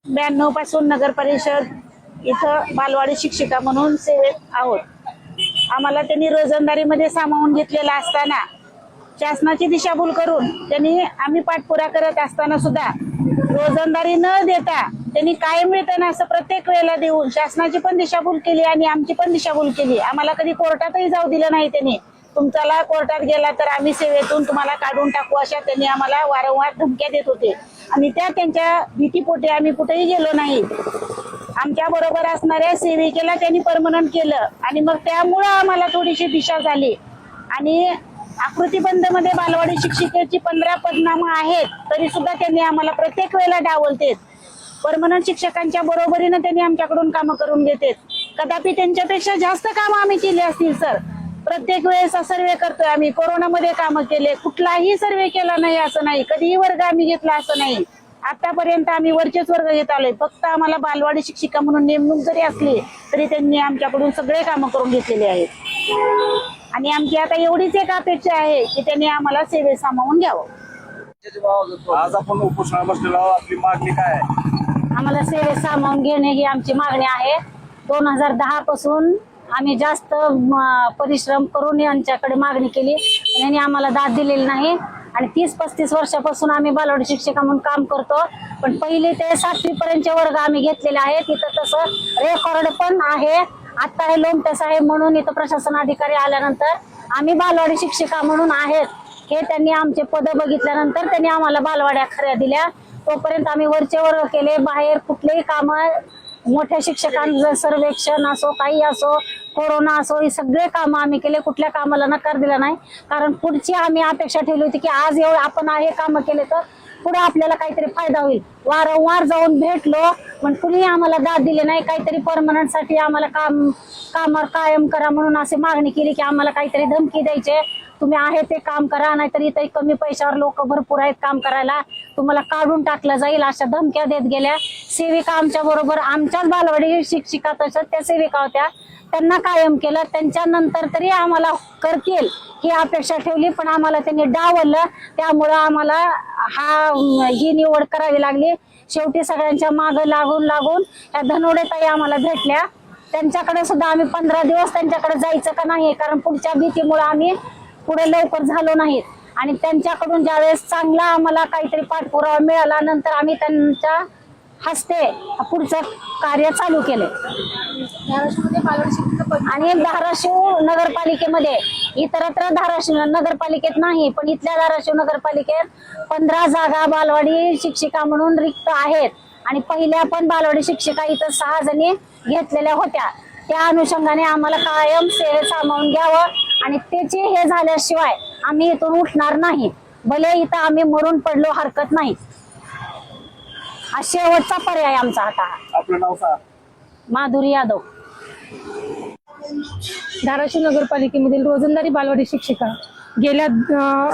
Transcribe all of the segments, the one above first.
92 पासून नगर परिषद इथं बालवाडी शिक्षिका म्हणून सेवेत आहोत। आम्हाला त्यांनी रोजंदारीमध्ये सामावून घेतलेला असताना शासनाची दिशाभूल करून त्यांनी आम्ही पाठपुरा करत असताना सुद्धा रोजंदारी न देता त्यांनी कायम वेतन असं प्रत्येक वेळेला देऊन शासनाची पण दिशाभूल केली आणि आमची पण दिशाभूल केली। आम्हाला कधी कोर्टातही जाऊ दिलं नाही त्यांनी। तुमच्याला कोर्टात गेला तर आम्ही सेवेतून तुम्हाला काढून टाकू अशा त्यांनी आम्हाला वारंवार धमक्या देत होते आणि त्यांच्या भीतीपोटी आम्ही कुठेही गेलो नाही। आमच्या बरोबर असणाऱ्या सेविकेला त्यांनी परमनंट केलं आणि मग त्यामुळे आम्हाला थोडीशी दिशा झाली आणि आकृतीबंध मध्ये बालवाडी शिक्षिकेची 15 पदनामा आहेत तरी सुद्धा त्यांनी आम्हाला प्रत्येक वेळेला डावलतेत। परमनंट शिक्षकांच्या बरोबरीने त्यांनी आमच्याकडून कामं करून घेतात। कदापि त्यांच्यापेक्षा जास्त कामं आम्ही केली असतील सर। प्रत्येक वेळेस सर्वे करतोय आम्ही। कोरोनामध्ये कामं केले, कुठलाही सर्वे केला नाही असं नाही, कधीही वर्ग आम्ही घेतला असं नाही। आतापर्यंत आम्ही वरचेच वर्ग घेत आलोय। फक्त आम्हाला बालवाडी शिक्षिका म्हणून नेमणूक जरी असली तरी त्यांनी आमच्याकडून सगळे कामं करून घेतलेले आहेत आणि आमची आता एवढीच एक अपेक्षा आहे की त्यांनी आम्हाला सेवेत सामावून घ्यावं। आज आपण उपोषणाला बसलेलो आहोत, आपली मागणी काय आहे? आम्हाला सेवेत सामावून घेणे ही आमची मागणी आहे। 2010 पासून आम्ही जास्त परिश्रम करून यांच्याकडे मागणी केली, यांनी आम्हाला दाद दिलेली नाही आणि 30-35 वर्षापासून आम्ही बालवाडी शिक्षिका म्हणून काम करतो। पण पहिले ते 7वी पर्यंतचे वर्ग आम्ही घेतलेले आहेत। तिथं तसं रेकॉर्ड पण आहे। आता हे लोमटस आहे म्हणून इथं प्रशासन अधिकारी आल्यानंतर आम्ही बालवाडी शिक्षिका म्हणून आहेत हे त्यांनी आमचे पद बघितल्यानंतर त्यांनी आम्हाला बालवाड्या खऱ्या दिल्या। तोपर्यंत आम्ही वरचे वर्ग केले। बाहेर कुठलेही काम मोठ्या शिक्षकांचं सर्वेक्षण असो, काही असो, कोरोना असो, हे सगळे काम आम्ही केले। कुठल्या कामाला नकार दिला नाही कारण पुढची आम्ही अपेक्षा ठेवली होती की आज एवढं आपण हे काम केले तर पुढे आपल्याला काहीतरी फायदा होईल। वारंवार जाऊन भेटलो पण कुणी आम्हाला दाद दिली नाही। काहीतरी परमनंट साठी आम्हाला कामावर कायम करा म्हणून अशी मागणी केली की आम्हाला काहीतरी धमकी द्यायचे, तुम्ही आहे ते काम करा नाहीतर इथे कमी पैशावर लोक भरपूर आहेत काम करायला, तुम्हाला काढून टाकलं जाईल अशा धमक्या देत गेल्या। सेविका आमच्या बरोबर आमच्याच बालवाडी शिक्षिका तसंच त्या सेविका होत्या, त्यांना कायम केलं। त्यांच्यानंतर तरी आम्हाला करतील ही अपेक्षा ठेवली पण आम्हाला त्यांनी डावललं। त्यामुळं आम्हाला ही निवड करावी लागली। शेवटी सगळ्यांच्या मागं लागून या धनवडेताई आम्हाला भेटल्या। त्यांच्याकडे सुद्धा आम्ही 15 दिवस त्यांच्याकडे जायचं का नाही कारण पुढच्या भीतीमुळे आम्ही पुढे लवकर झालो नाहीत आणि त्यांच्याकडून ज्यावेळेस चांगला आम्हाला काहीतरी पाठपुरावा मिळाला नंतर आम्ही त्यांच्या हस्ते पुढचं कार्य चालू केले। आणि धाराशिव नगरपालिकेमध्ये इतरत्र धाराशिव नगरपालिकेत नाही पण इथल्या धाराशिव नगरपालिकेत 15 जागा बालवाडी शिक्षिका म्हणून रिक्त आहेत आणि पहिल्या पण बालवाडी शिक्षिका इथं 6 जणी घेतलेल्या होत्या। त्या अनुषंगाने आम्हाला कायम सेवेत सामावून घ्यावं आणि त्याचे हे झाल्याशिवाय आम्ही इथून उठणार नाही। भले इथं आम्ही मरून पडलो हरकत नाही, हा शेवटचा पर्याय आमचा आता। आपलं नाव सांगा। माधुरी यादव। धाराशिव नगरपालिकेमधील रोजंदारी बालवाडी शिक्षिका गेल्या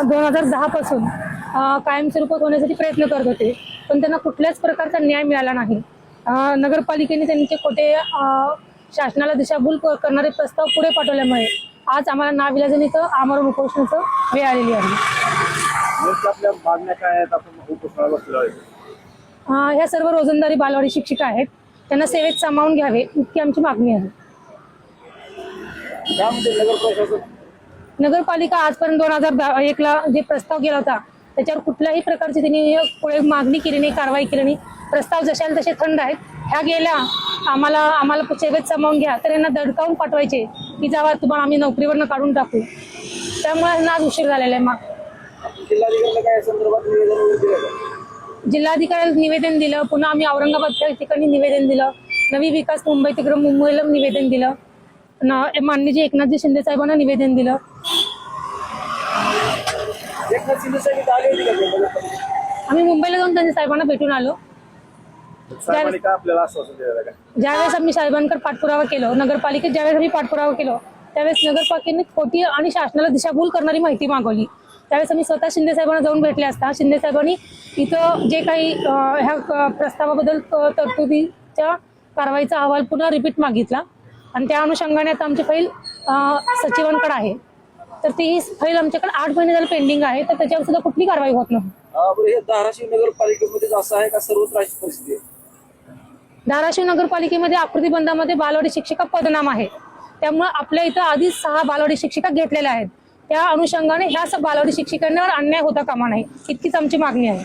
2010 पासून कायमस्वरूपात होण्यासाठी प्रयत्न करत होते पण त्यांना कुठल्याच प्रकारचा न्याय मिळाला नाही। नगरपालिकेने त्यांचे कोटे शासनाला दिशाभूल करणारे प्रस्ताव पुढे पाठवल्यामुळे आज आम्हाला नाविलाजाने इथं आमरण उपोषणाचं वेळ आलेली आहे। आपल्या मागण्या काय आहेत? आपण उपोषणाला बसलेलो आहे। ह्या सर्व रोजंदारी बालवाडी शिक्षिका आहेत, त्यांना सेवेत सामावून घ्यावे इतकी आमची मागणी आहे। नगरपालिका आजपर्यंत 2001 ला जे प्रस्ताव गेला होता त्याच्यावर कुठल्याही प्रकारची त्यांनी पुढे मागणी केली नाही, कारवाई केली नाही। प्रस्ताव जशाला तसे थंड आहेत। ह्या गेल्या आम्हाला सेवेत सामावून घ्या तर यांना दडकावून पाठवायचे की जावा तुम्हाला आम्ही नोकरीवरनं काढून टाकू। त्यामुळे यांना आज उशीर झालेला आहे। जिल्हाधिकाऱ्याला निवेदन दिलं, पुन्हा आम्ही औरंगाबादच्या ठिकाणी निवेदन दिलं, नवी विकास मुंबई तिकडे मुंबईला निवेदन दिलं, माननीय एकनाथजी शिंदे साहेबांना निवेदन दिलं। आम्ही मुंबईला जाऊन त्यांच्या साहेबांना भेटून आलो। ज्यावेळेस आम्ही साहेबांकडे पाठपुरावा केलो, नगरपालिकेत ज्यावेळेस आम्ही पाठपुरावा केलो त्यावेळेस नगरपालिकेने खोटी आणि शासनाला दिशाभूल करणारी माहिती मागवली। त्यावेळेस आम्ही स्वतः शिंदे साहेबांना जाऊन भेटले असता शिंदे साहेबांनी इथं जे काही ह्या प्रस्तावाबद्दल तरतुदीच्या कारवाईचा अहवाल पुन्हा रिपीट मागितला आणि त्या अनुषंगाने आता आमची फाईल सचिवांकडे आहे। तर ती फाईल आमच्याकडे 8 महिने झाले पेंडिंग आहे तर त्याच्यावर सुद्धा कुठली कारवाई होत नाही। धाराशिव नगरपालिकेमध्ये असं आहे का सर्वत्र अशी परिस्थिती आहे? धाराशिव नगरपालिकेमध्ये आकृतीबंधामध्ये बालवाडी शिक्षिका पदनाम आहे. त्यामुळे आपल्या इथं आधीच 6 बालवाडी शिक्षिका घेतलेल्या आहेत. त्या अनुषंगाने ह्या बालवाडी शिक्षिकांवर अन्याय होता कामा नये, इतकीच आमची मागणी आहे.